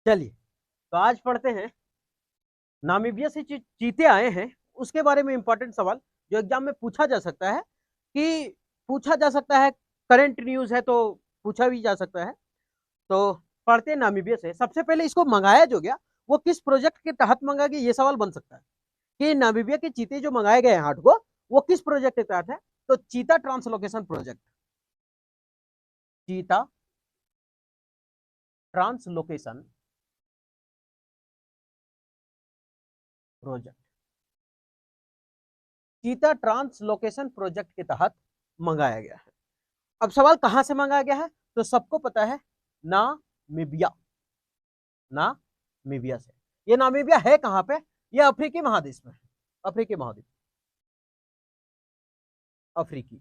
चलिए, तो आज पढ़ते हैं नामीबिया से चीते आए हैं उसके बारे में इंपॉर्टेंट सवाल जो एग्जाम में पूछा जा सकता है कि पूछा जा सकता है। करंट न्यूज है तो पूछा भी जा सकता है। तो पढ़ते हैं नामीबिया से। सबसे पहले इसको मंगाया जो गया वो किस प्रोजेक्ट के तहत मंगाया गया, ये सवाल बन सकता है कि नामीबिया के चीते जो मंगाए गए हैं हाट को वो किस प्रोजेक्ट के तहत है। तो चीता ट्रांसलोकेशन प्रोजेक्ट, चीता ट्रांसलोकेशन प्रोजेक्ट, चीता ट्रांसलोकेशन प्रोजेक्ट के तहत मंगाया गया है। अब सवाल कहां से मंगाया गया है, तो सबको पता है नामीबिया, नामीबिया से। ये नामीबिया है कहां पे, ये अफ्रीकी महादेश में है, अफ्रीकी महाद्वीप, अफ्रीकी।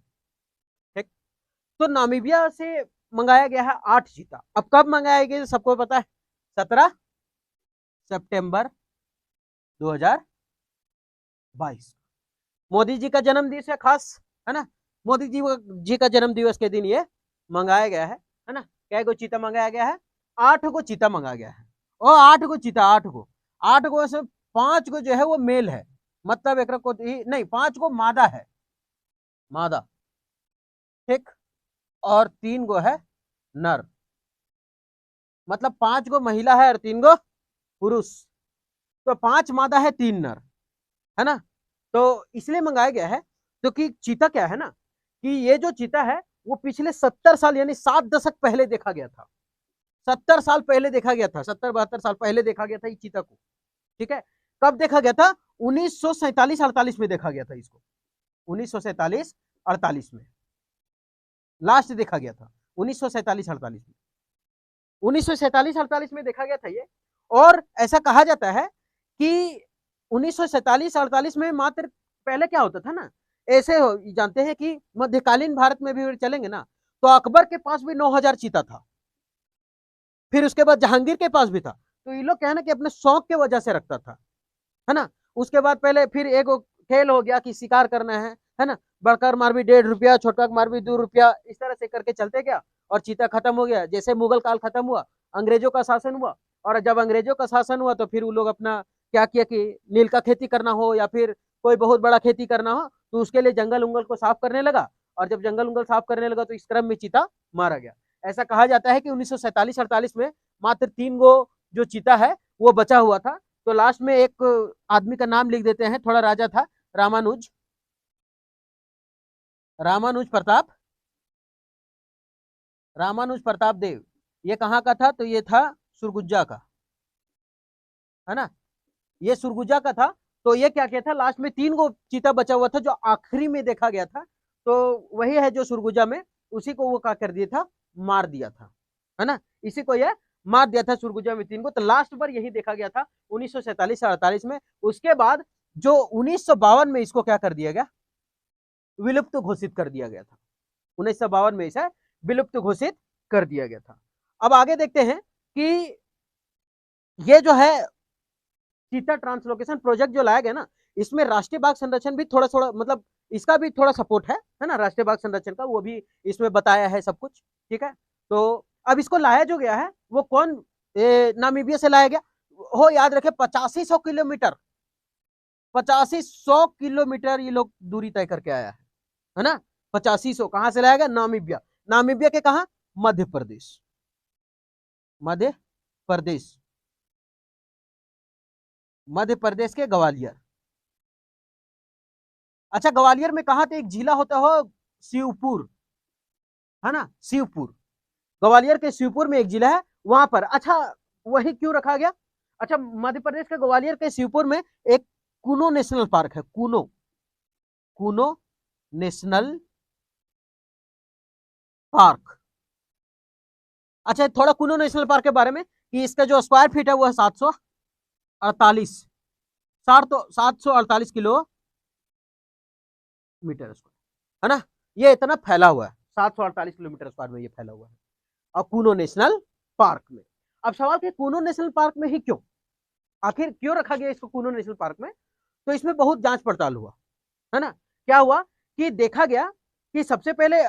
ठीक, तो नामीबिया से मंगाया गया है 8 चीता। अब कब मंगाया गया सबको पता है, 17 सितंबर 2022। मोदी जी का जन्म दिवस है खास, है ना। मोदी जी का जन्म दिवस के दिन ये मंगाया गया है ना। क्या को चीता मंगाया गया है, 8 को चीता मंगाया गया है। और 8 को चीता, 8 को से 5 को जो है वो मेल है, मतलब एक को नहीं, 5 को मादा है, मादा। ठीक, और 3 को है नर, मतलब 5 को महिला है और 3 को पुरुष। तो 5 मादा है 3 नर, है ना। तो इसलिए मंगाया गया है क्योंकि चीता क्या है ना, कि ये जो चीता है वो पिछले 70 साल यानी 7 दशक पहले देखा गया था। 70 साल पहले देखा गया था, 70-72 साल पहले देखा गया था इस चीता को। ठीक है, कब देखा गया था, 1947-48 में देखा गया था इसको। 1947-48 में लास्ट देखा गया था, 1947-48 में, 1947-48 में देखा गया था ये। और ऐसा कहा जाता है कि 1947-48 में मात्र, पहले क्या होता था ना, ऐसे जानते हैं कि मध्यकालीन भारत में भी चलेंगे ना, तो अकबर के पास भी 9,000 चीता था, फिर उसके बाद जहांगीर के पास भी था। तो ये लोग क्या है ना कि अपने शौक के वजह से रखता था, है ना। उसके बाद पहले फिर एक खेल हो गया कि शिकार करना है ना। बड़कर मार भी 1.5 रुपया, छोटा मार भी 2 रुपया, इस तरह से करके चलते गया और चीता खत्म हो गया। जैसे मुगल काल खत्म हुआ, अंग्रेजों का शासन हुआ, और जब अंग्रेजों का शासन हुआ तो फिर वो लोग अपना क्या किया कि नील का खेती करना हो या फिर कोई बहुत बड़ा खेती करना हो तो उसके लिए जंगल उंगल को साफ करने लगा। और जब जंगल उंगल साफ करने लगा तो इस क्रम में चीता मारा गया। ऐसा कहा जाता है कि 1947-48 में मात्र 3 गो जो चीता है वो बचा हुआ था। तो लास्ट में एक आदमी का नाम लिख देते हैं, थोड़ा राजा था, रामानुज, रामानुज प्रताप, रामानुज प्रताप देव। ये कहाँ का था, तो ये था सुरगुज्जा का, है ना, ये सुरगुज्जा का था। तो ये क्या किया था, लास्ट में 3 गो चीता बचा हुआ था जो आखिरी में देखा गया था। तो वही है जो सुरगुज्जा में, उसी को वो क्या कर दिया था, मार दिया था, है ना। इसी को ये मार दिया था सुरगुजा में 3 को। तो लास्ट बार यही देखा गया था 1947-48 में। उसके बाद जो 1952 में इसको क्या कर दिया गया, विलुप्त घोषित कर दिया गया था। 1952 में इसे विलुप्त घोषित कर दिया गया था। अब आगे देखते हैं कि ये जो है चीता ट्रांसलोकेशन प्रोजेक्ट जो लाया गया ना, इसमें राष्ट्रीय बाघ संरक्षण भी थोड़ा थोड़ा, मतलब इसका भी थोड़ा सपोर्ट है ना, राष्ट्रीय बाघ संरक्षण का वो भी इसमें बताया है सब कुछ। ठीक है, तो अब इसको लाया जो गया है वो कौन, नामीबिया से लाया गया हो, याद रखे 8500 किलोमीटर, 8500 किलोमीटर ये लोग दूरी तय करके आया है ना। 8500 कहां से लाया गया, नामीबिया, नामीबिया के कहा, मध्य प्रदेश, मध्य प्रदेश, मध्य प्रदेश के ग्वालियर। अच्छा, ग्वालियर में कहा, तो एक जिला होता हो शिवपुर, है ना, शिवपुर, ग्वालियर के शिवपुर में एक जिला है वहां पर। अच्छा, वही क्यों रखा गया, अच्छा, मध्य प्रदेश के ग्वालियर के शिवपुर में एक कूनो नेशनल पार्क है, कूनो, कूनो नेशनल पार्क। अच्छा, थोड़ा कूनो नेशनल पार्क के बारे में कि इसका जो स्क्वायर फीट है वो है 748, 748 किलोमीटर स्क्वायर, है ना। ये इतना फैला हुआ है, 748 किलोमीटर स्क्वायर में ये फैला हुआ है, और कूनो नेशनल पार्क में। अब सवाल कि कूनो नेशनल पार्क में ही क्यों, आखिर क्यों रखा गया इसको कूनो नेशनल पार्क में। तो इसमें बहुत जांच पड़ताल हुआ, है ना। क्या हुआ कि देखा गया कि सबसे पहले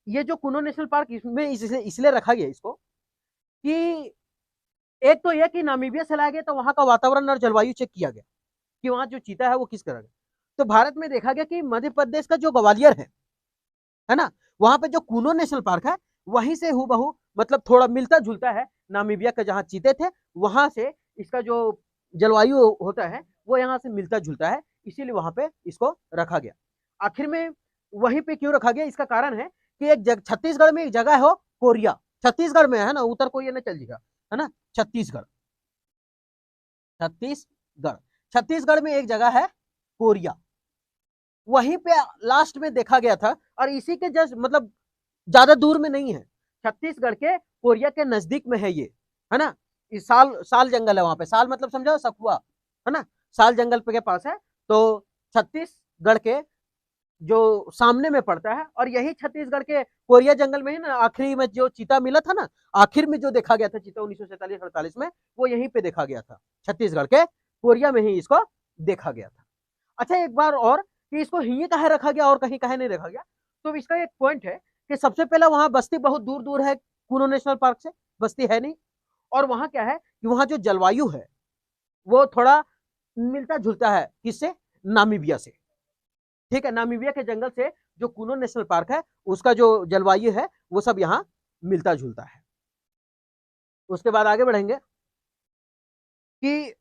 ये जो कूनो नेशनल पार्क इसमें इसलिए रखा गया इसको कि एक तो यह कि नामीबिया से लाया गया तो वहां का वातावरण और जलवायु चेक किया गया कि वहां जो चीता है वो किस तरह का। तो भारत में देखा गया कि मध्य प्रदेश का जो ग्वालियर है ना, वहां पे जो कूनो नेशनल पार्क है वहीं से हूबहू मतलब थोड़ा मिलता जुलता है नामीबिया का जहां चीते थे, वहां से इसका जो जलवायु होता है वो यहाँ से मिलता जुलता है, इसीलिए वहां पे इसको रखा गया। आखिर में वहीं पे क्यों रखा गया, इसका कारण है कि एक छत्तीसगढ़ में एक जगह हो कोरिया, छत्तीसगढ़ में है ना, उत्तर कोरिया ने चल जाएगा, है ना, छत्तीसगढ़, छत्तीसगढ़, छत्तीसगढ़ में एक जगह है कोरिया, वहीं पे लास्ट में देखा गया था। और इसी के जस्ट मतलब ज्यादा दूर में नहीं है, छत्तीसगढ़ के कोरिया के नजदीक में है ये, है ना। इस साल साल जंगल है वहां पे, साल मतलब समझो सखुआ, है ना, साल जंगल पे के पास है। तो छत्तीसगढ़ के जो सामने में पड़ता है, और यही छत्तीसगढ़ के कोरिया जंगल में ही ना आखिरी में जो चीता मिला था ना, आखिर में जो देखा गया था चीता 1947-48 में, वो यहीं पे देखा गया था, छत्तीसगढ़ के कोरिया में ही इसको देखा गया था। अच्छा एक बार और कि इसको यहीं कहाँ रखा गया और कहीं कहीं नहीं रखा गया, तो इसका एक पॉइंट है कि सबसे पहला वहां बस्ती बहुत दूर दूर है, कूनो नेशनल पार्क से बस्ती है नहीं, और वहां क्या है कि वहां जो जलवायु है वो थोड़ा मिलता जुलता है किससे, नामीबिया से, ठीक है, नामीबिया के जंगल से जो कूनो नेशनल पार्क है उसका जो जलवायु है वो सब यहाँ मिलता जुलता है। उसके बाद आगे बढ़ेंगे कि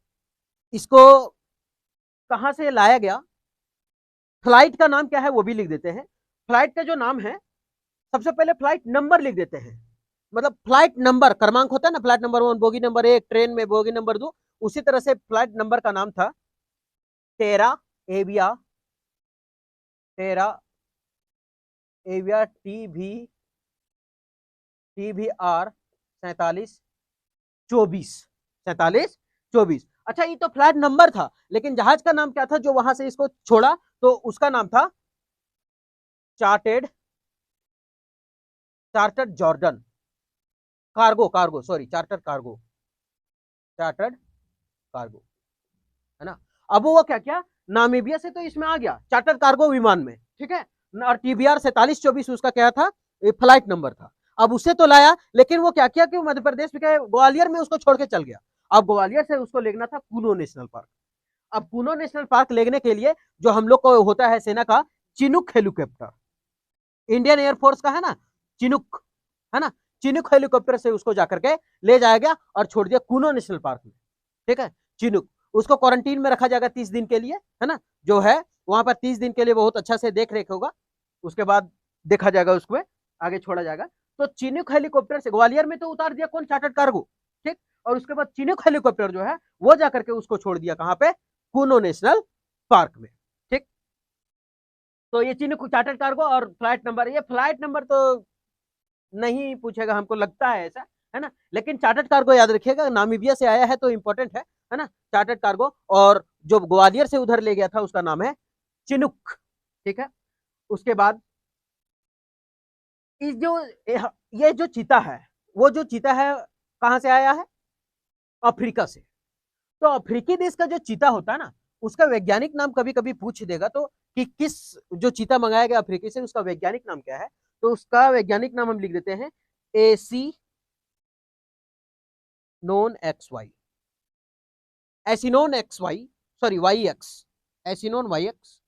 इसको कहां से लाया गया, फ्लाइट का नाम क्या है वो भी लिख देते हैं। फ्लाइट का जो नाम है, सबसे पहले फ्लाइट नंबर लिख देते हैं, मतलब फ्लाइट नंबर क्रमांक होता है ना, flight number 1 bogie number 1, train में बोगी नंबर 2, उसी तरह से फ्लाइट नंबर का नाम था टेरा एविया, टेरा एविया TVR 4724, 4724। अच्छा ये तो फ्लाइट नंबर था, लेकिन जहाज का नाम क्या था जो वहां से इसको छोड़ा, तो उसका नाम था chartered, chartered Jordan cargo, cargo sorry chartered cargo, chartered cargo, है ना। अब वो क्या क्या नामीबिया से तो इसमें आ गया चार्टर्ड कार्गो विमान में, ठीक है, और TBR 4724 उसका क्या था, फ्लाइट नंबर था। अब उसे तो लाया, लेकिन वो क्या किया कि मध्य प्रदेश में ग्वालियर में उसको छोड़ के चल गया। अब ग्वालियर से उसको लेना था कूनो नेशनल पार्क। अब कूनो नेशनल पार्क लेने के लिए जो हम लोग को होता है सेना का चिनुक हेलीकॉप्टर, इंडियन एयरफोर्स का है ना, चिनुक, है ना, चिनुक हेलीकॉप्टर से उसको जाकर के ले जाया गया और छोड़ दिया कूनो नेशनल पार्क में, ठीक है, चिनुक। उसको क्वारंटीन में रखा जाएगा 30 दिन के लिए, है ना, जो है वहां पर 30 दिन के लिए बहुत अच्छा से देख रेख होगा, उसके बाद देखा जाएगा, उसको आगे छोड़ा जाएगा। तो चिनुक हेलीकॉप्टर से ग्वालियर में तो उतार दिया कौन, चार्टर्ड कार्गो, ठीक, और उसके बाद चिनुक हेलीकॉप्टर जो है वो जाकर के उसको छोड़ दिया कहां पे, कूनो नेशनल पार्क में, ठीक। तो ये चिनुक चार्टर्ड कार्गो और फ्लाइट नंबर, ये फ्लाइट नंबर तो नहीं पूछेगा हमको लगता है ऐसा, है ना, लेकिन चार्टर्ड कार्गो याद रखिएगा, नामीबिया से आया है तो इंपॉर्टेंट है ना, चार्टर्ड कार्गो। और जो ग्वालियर से उधर ले गया था उसका नाम है चिनुक, ठीक है। उसके बाद इस जो ये जो चीता है, वो जो चीता है कहां से आया है, अफ्रीका से। तो अफ्रीकी देश का जो चीता होता है ना, उसका वैज्ञानिक नाम कभी कभी पूछ देगा तो, कि किस जो चीता मंगाया गया अफ्रीकी से उसका वैज्ञानिक नाम क्या है, तो उसका वैज्ञानिक नाम हम लिख देते हैं AC known XY, एसिनोन XY, sorry YX, एसिनोन YX।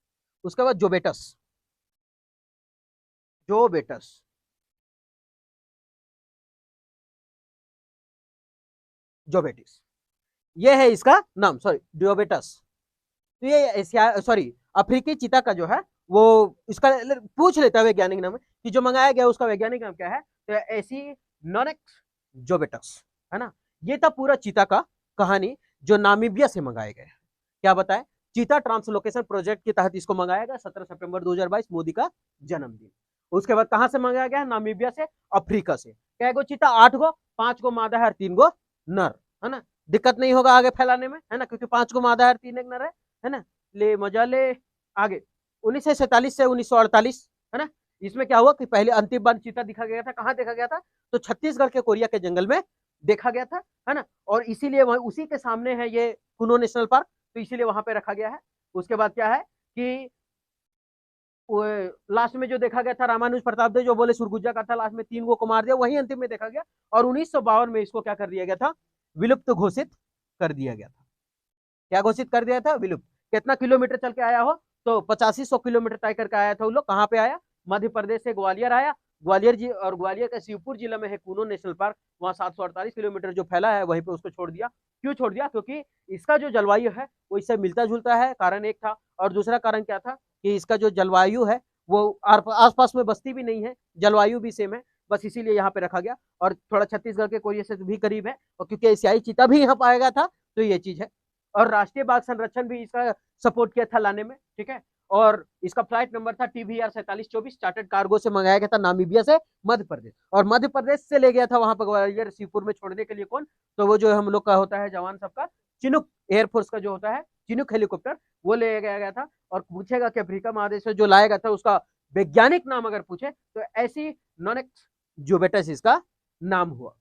उसके बाद जोबेटस, जोबेटस, जोबेटिस, ये है इसका नाम, सॉरी जोबेटस। तो ये एशिया सॉरी अफ्रीकी चीता का जो है वो इसका पूछ लेता है वैज्ञानिक नाम कि जो मंगाया गया उसका वैज्ञानिक नाम क्या है, तो ऐसी नोनेक्स जोबेटस, है ना। ये था पूरा चीता का कहानी जो नामीबिया से मंगाया गया है। क्या बताए, चीता ट्रांसलोकेशन प्रोजेक्ट के तहत इसको मंगाया गया 17 सितंबर 2022 मोदी का जन्मदिन। उसके बाद कहां से मंगाया गया, नामीबिया से, अफ्रीका से। क्या गो चीता, 8 गो, 5 गो मादा है और 3 गो नर, है ना, दिक्कत नहीं होगा आगे फैलाने में, है ना, क्योंकि 5 गो मादा है और 3 एक नर है ना। ले मजा ले आगे 1947 से 1948, है ना। इसमें क्या हुआ कि पहले अंतिम बार चीता दिखा गया था, कहां देखा गया था, तो छत्तीसगढ़ के कोरिया के जंगल में देखा गया था, है ना। और इसीलिए वह उसी के सामने है ये कुनो नेशनल पार्क, तो इसीलिए वहां पे रखा गया है। उसके बाद क्या है कि लास्ट में जो देखा गया था रामानुज प्रताप देव जो बोले सुरगुजा का था, लास्ट में 3 गो को मार दिया, वही अंतिम में देखा गया। और 1952 में इसको क्या कर दिया गया था, विलुप्त घोषित कर दिया गया था। क्या घोषित कर दिया था? विलुप्त। कितना किलोमीटर चल के आया हो? तो 8500 किलोमीटर तय करके आया था वो लोग। कहाँ पे आया? मध्य प्रदेश से ग्वालियर आया। ग्वालियर जी और ग्वालियर का शिवपुर जिला में है कूनो नेशनल पार्क, वहां 748 किलोमीटर जो फैला है वहीं पे उसको छोड़ दिया। क्यों छोड़ दिया? क्योंकि इसका जो जलवायु है वो इससे मिलता जुलता है, कारण एक था। और दूसरा कारण क्या था कि इसका जो जलवायु है वो आसपास में बस्ती भी नहीं है, जलवायु भी सेम है, बस इसीलिए यहाँ पे रखा गया। और थोड़ा छत्तीसगढ़ के कोरिया से भी करीब है, और क्योंकि एशियाई चीता भी यहाँ पाया गया था, तो ये चीज है। और राष्ट्रीय बाघ संरक्षण भी इसका सपोर्ट किया था लाने में, ठीक है। और इसका फ्लाइट नंबर था TVR 4724, चार्टर्ड कार्गो से मंगाया गया था नामीबिया से मध्य प्रदेश, और मध्य प्रदेश से ले गया था वहां पर ग्वालियर शिवपुर में छोड़ने के लिए कौन? तो वो जो हम लोग का होता है जवान सबका, चिनुक एयरफोर्स का जो होता है चिनुक हेलीकॉप्टर, वो ले गया था। और पूछेगा कि अफ्रीका महादेश से जो लाया गया था उसका वैज्ञानिक नाम अगर पूछे तो ऐसी नोनेक्स जुबेटस इसका नाम हुआ।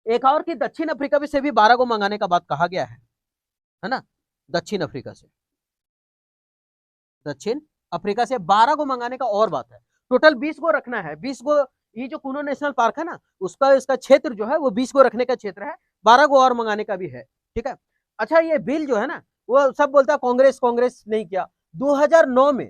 एक और कि दक्षिण अफ्रीका से भी 12 को मंगाने का बात कहा गया है ना। दक्षिण अफ्रीका से, दक्षिण अफ्रीका से 12 को मंगाने का और बात है। टोटल 20 को रखना है, 20 को। ये जो कूनो नेशनल पार्क है ना, उसका इसका क्षेत्र जो है वो 20 को रखने का क्षेत्र है, 12 को और मंगाने का भी है, ठीक है। अच्छा, ये बिल जो है ना, वो सब बोलता है कांग्रेस कांग्रेस नहीं किया। 2009 में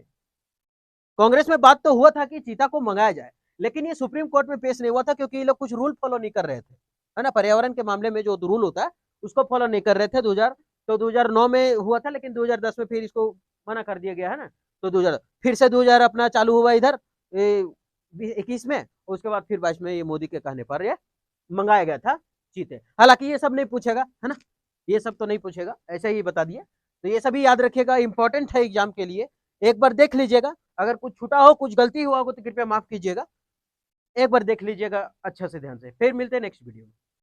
कांग्रेस में बात तो हुआ था कि चीता को मंगाया जाए, लेकिन ये सुप्रीम कोर्ट में पेश नहीं हुआ था क्योंकि ये लोग कुछ रूल फॉलो नहीं कर रहे थे, है ना। पर्यावरण के मामले में जो रूल होता है उसको फॉलो नहीं कर रहे थे। 2009 में हुआ था, लेकिन 2010 में फिर इसको मना कर दिया गया है ना। तो 2000 फिर से 2000 अपना चालू हुआ इधर 21 में, उसके बाद फिर 22 में ये मोदी के कहने पर ये मंगाया गया था चीते। हालांकि ये सब नहीं पूछेगा, है ना, ये सब तो नहीं पूछेगा, ऐसे ही बता दिए। तो ये सभी याद रखिएगा, इंपॉर्टेंट है एग्जाम के लिए। एक बार देख लीजिएगा, अगर कुछ छूटा हो, कुछ गलती हुआ हो तो कृपया माफ कीजिएगा। एक बार देख लीजिएगा अच्छा से ध्यान से। फिर मिलते हैं नेक्स्ट वीडियो में।